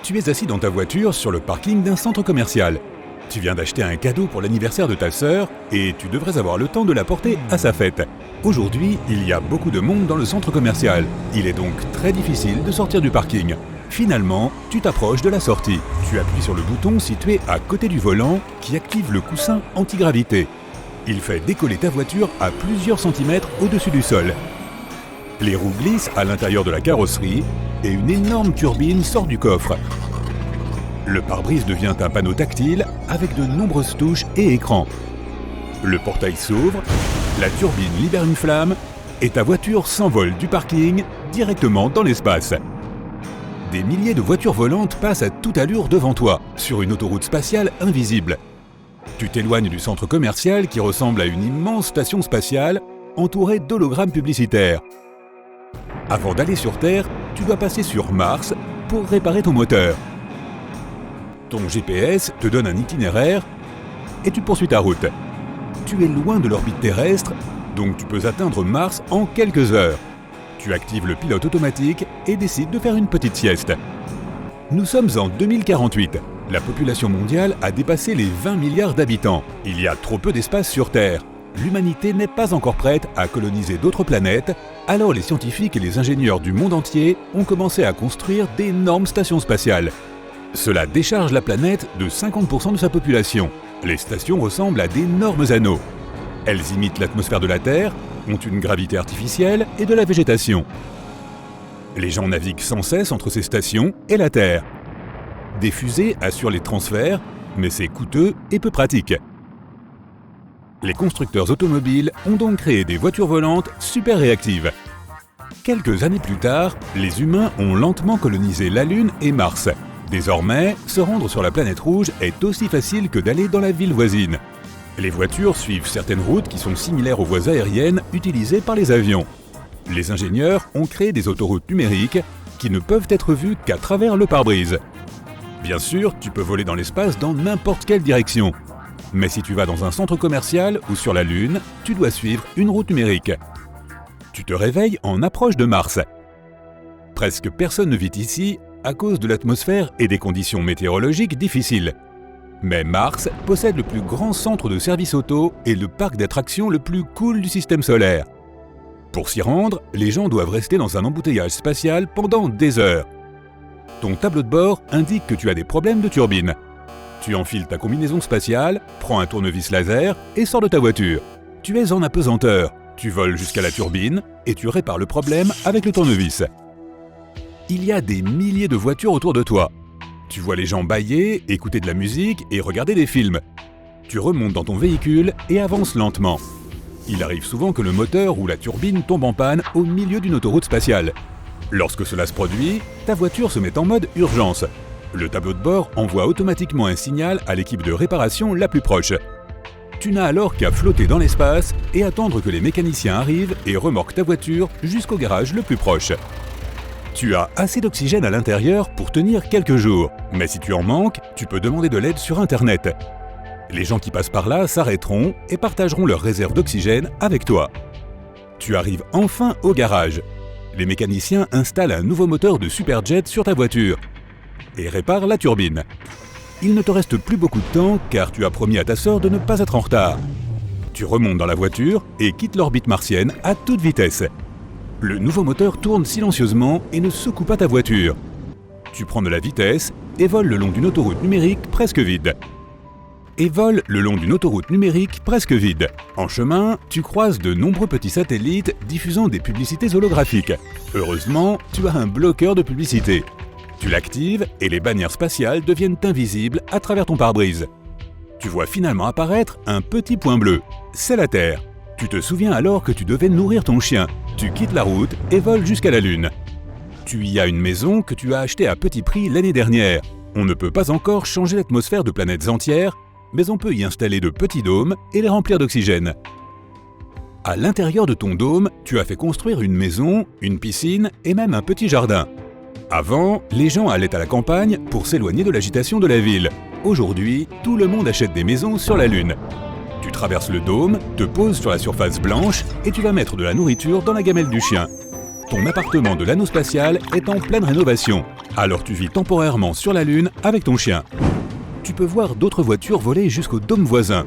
Tu es assis dans ta voiture sur le parking d'un centre commercial. Tu viens d'acheter un cadeau pour l'anniversaire de ta sœur et tu devrais avoir le temps de la porter à sa fête. Aujourd'hui, il y a beaucoup de monde dans le centre commercial. Il est donc très difficile de sortir du parking. Finalement, tu t'approches de la sortie. Tu appuies sur le bouton situé à côté du volant qui active le coussin antigravité. Il fait décoller ta voiture à plusieurs centimètres au-dessus du sol. Les roues glissent à l'intérieur de la carrosserie et une énorme turbine sort du coffre. Le pare-brise devient un panneau tactile avec de nombreuses touches et écrans. Le portail s'ouvre, la turbine libère une flamme et ta voiture s'envole du parking directement dans l'espace. Des milliers de voitures volantes passent à toute allure devant toi, sur une autoroute spatiale invisible. Tu t'éloignes du centre commercial qui ressemble à une immense station spatiale entourée d'hologrammes publicitaires. Avant d'aller sur Terre, tu dois passer sur Mars pour réparer ton moteur. Ton GPS te donne un itinéraire et tu poursuis ta route. Tu es loin de l'orbite terrestre, donc tu peux atteindre Mars en quelques heures. Tu actives le pilote automatique et décides de faire une petite sieste. Nous sommes en 2048. La population mondiale a dépassé les 20 milliards d'habitants. Il y a trop peu d'espace sur Terre. L'humanité n'est pas encore prête à coloniser d'autres planètes, alors les scientifiques et les ingénieurs du monde entier ont commencé à construire d'énormes stations spatiales. Cela décharge la planète de 50% de sa population. Les stations ressemblent à d'énormes anneaux. Elles imitent l'atmosphère de la Terre, ont une gravité artificielle et de la végétation. Les gens naviguent sans cesse entre ces stations et la Terre. Des fusées assurent les transferts, mais c'est coûteux et peu pratique. Les constructeurs automobiles ont donc créé des voitures volantes super réactives. Quelques années plus tard, les humains ont lentement colonisé la Lune et Mars. Désormais, se rendre sur la planète rouge est aussi facile que d'aller dans la ville voisine. Les voitures suivent certaines routes qui sont similaires aux voies aériennes utilisées par les avions. Les ingénieurs ont créé des autoroutes numériques qui ne peuvent être vues qu'à travers le pare-brise. Bien sûr, tu peux voler dans l'espace dans n'importe quelle direction. Mais si tu vas dans un centre commercial ou sur la Lune, tu dois suivre une route numérique. Tu te réveilles en approche de Mars. Presque personne ne vit ici à cause de l'atmosphère et des conditions météorologiques difficiles. Mais Mars possède le plus grand centre de service auto et le parc d'attractions le plus cool du système solaire. Pour s'y rendre, les gens doivent rester dans un embouteillage spatial pendant des heures. Ton tableau de bord indique que tu as des problèmes de turbine. Tu enfiles ta combinaison spatiale, prends un tournevis laser et sors de ta voiture. Tu es en apesanteur, tu voles jusqu'à la turbine et tu répares le problème avec le tournevis. Il y a des milliers de voitures autour de toi. Tu vois les gens bâiller, écouter de la musique et regarder des films. Tu remontes dans ton véhicule et avances lentement. Il arrive souvent que le moteur ou la turbine tombe en panne au milieu d'une autoroute spatiale. Lorsque cela se produit, ta voiture se met en mode urgence. Le tableau de bord envoie automatiquement un signal à l'équipe de réparation la plus proche. Tu n'as alors qu'à flotter dans l'espace et attendre que les mécaniciens arrivent et remorquent ta voiture jusqu'au garage le plus proche. Tu as assez d'oxygène à l'intérieur pour tenir quelques jours, mais si tu en manques, tu peux demander de l'aide sur Internet. Les gens qui passent par là s'arrêteront et partageront leurs réserves d'oxygène avec toi. Tu arrives enfin au garage. Les mécaniciens installent un nouveau moteur de Superjet sur ta voiture et réparent la turbine. Il ne te reste plus beaucoup de temps car tu as promis à ta sœur de ne pas être en retard. Tu remontes dans la voiture et quittes l'orbite martienne à toute vitesse. Le nouveau moteur tourne silencieusement et ne secoue pas ta voiture. Tu prends de la vitesse et voles le long d'une autoroute numérique presque vide. En chemin, tu croises de nombreux petits satellites diffusant des publicités holographiques. Heureusement, tu as un bloqueur de publicité. Tu l'actives et les bannières spatiales deviennent invisibles à travers ton pare-brise. Tu vois finalement apparaître un petit point bleu. C'est la Terre. Tu te souviens alors que tu devais nourrir ton chien. Tu quittes la route et voles jusqu'à la Lune. Tu y as une maison que tu as achetée à petit prix l'année dernière. On ne peut pas encore changer l'atmosphère de planètes entières, mais on peut y installer de petits dômes et les remplir d'oxygène. À l'intérieur de ton dôme, tu as fait construire une maison, une piscine et même un petit jardin. Avant, les gens allaient à la campagne pour s'éloigner de l'agitation de la ville. Aujourd'hui, tout le monde achète des maisons sur la Lune. Tu traverses le dôme, te poses sur la surface blanche et tu vas mettre de la nourriture dans la gamelle du chien. Ton appartement de l'anneau spatial est en pleine rénovation, alors tu vis temporairement sur la Lune avec ton chien. Tu peux voir d'autres voitures voler jusqu'au dôme voisin.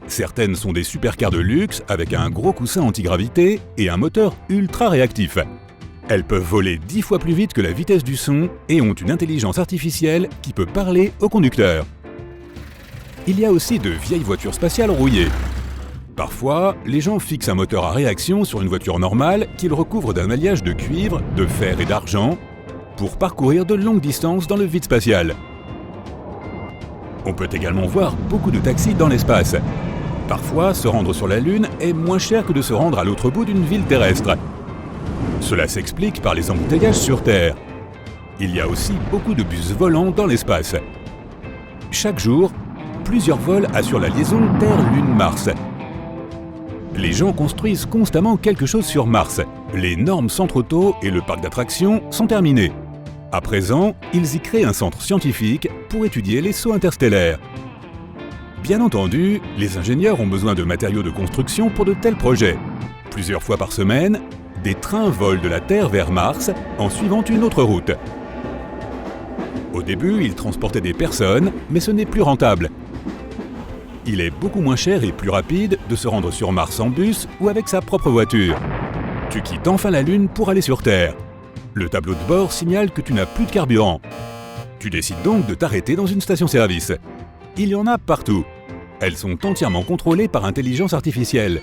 Certaines sont des supercars de luxe avec un gros coussin antigravité et un moteur ultra réactif. Elles peuvent voler 10 fois plus vite que la vitesse du son et ont une intelligence artificielle qui peut parler au conducteur. Il y a aussi de vieilles voitures spatiales rouillées. Parfois, les gens fixent un moteur à réaction sur une voiture normale qu'ils recouvrent d'un alliage de cuivre, de fer et d'argent pour parcourir de longues distances dans le vide spatial. On peut également voir beaucoup de taxis dans l'espace. Parfois, se rendre sur la Lune est moins cher que de se rendre à l'autre bout d'une ville terrestre. Cela s'explique par les embouteillages sur Terre. Il y a aussi beaucoup de bus volants dans l'espace. Chaque jour, plusieurs vols assurent la liaison Terre-Lune-Mars. Les gens construisent constamment quelque chose sur Mars. Les normes centres auto et le parc d'attractions sont terminés. À présent, ils y créent un centre scientifique pour étudier les sauts interstellaires. Bien entendu, les ingénieurs ont besoin de matériaux de construction pour de tels projets. Plusieurs fois par semaine, des trains volent de la Terre vers Mars en suivant une autre route. Au début, ils transportaient des personnes, mais ce n'est plus rentable. Il est beaucoup moins cher et plus rapide de se rendre sur Mars en bus ou avec sa propre voiture. Tu quittes enfin la Lune pour aller sur Terre. Le tableau de bord signale que tu n'as plus de carburant. Tu décides donc de t'arrêter dans une station-service. Il y en a partout. Elles sont entièrement contrôlées par intelligence artificielle.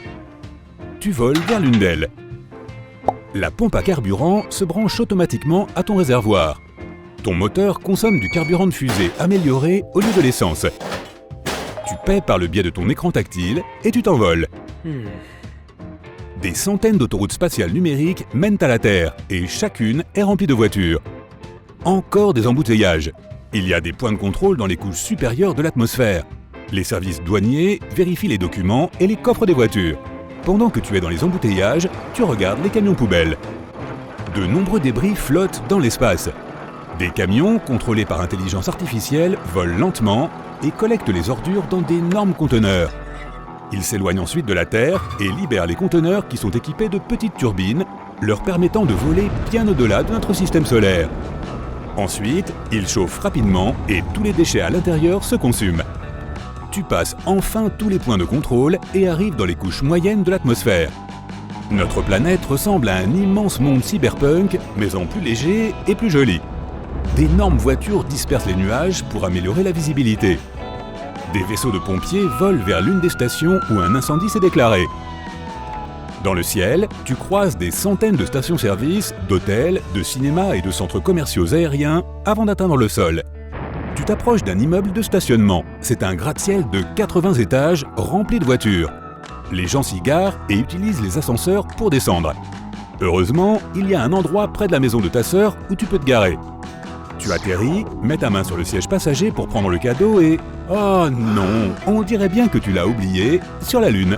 Tu voles vers l'une d'elles. La pompe à carburant se branche automatiquement à ton réservoir. Ton moteur consomme du carburant de fusée amélioré au lieu de l'essence. Tu paies par le biais de ton écran tactile et tu t'envoles. Des centaines d'autoroutes spatiales numériques mènent à la Terre et chacune est remplie de voitures. Encore des embouteillages. Il y a des points de contrôle dans les couches supérieures de l'atmosphère. Les services douaniers vérifient les documents et les coffres des voitures. Pendant que tu es dans les embouteillages, tu regardes les camions poubelles. De nombreux débris flottent dans l'espace. Des camions, contrôlés par intelligence artificielle, volent lentement et collectent les ordures dans d'énormes conteneurs. Ils s'éloignent ensuite de la Terre et libèrent les conteneurs qui sont équipés de petites turbines, leur permettant de voler bien au-delà de notre système solaire. Ensuite, ils chauffent rapidement et tous les déchets à l'intérieur se consument. Tu passes enfin tous les points de contrôle et arrives dans les couches moyennes de l'atmosphère. Notre planète ressemble à un immense monde cyberpunk, mais en plus léger et plus joli. D'énormes voitures dispersent les nuages pour améliorer la visibilité. Des vaisseaux de pompiers volent vers l'une des stations où un incendie s'est déclaré. Dans le ciel, tu croises des centaines de stations-service, d'hôtels, de cinémas et de centres commerciaux aériens avant d'atteindre le sol. Tu t'approches d'un immeuble de stationnement. C'est un gratte-ciel de 80 étages rempli de voitures. Les gens s'y garent et utilisent les ascenseurs pour descendre. Heureusement, il y a un endroit près de la maison de ta sœur où tu peux te garer. Tu atterris, mets ta main sur le siège passager pour prendre le cadeau et... Oh non, on dirait bien que tu l'as oublié sur la Lune.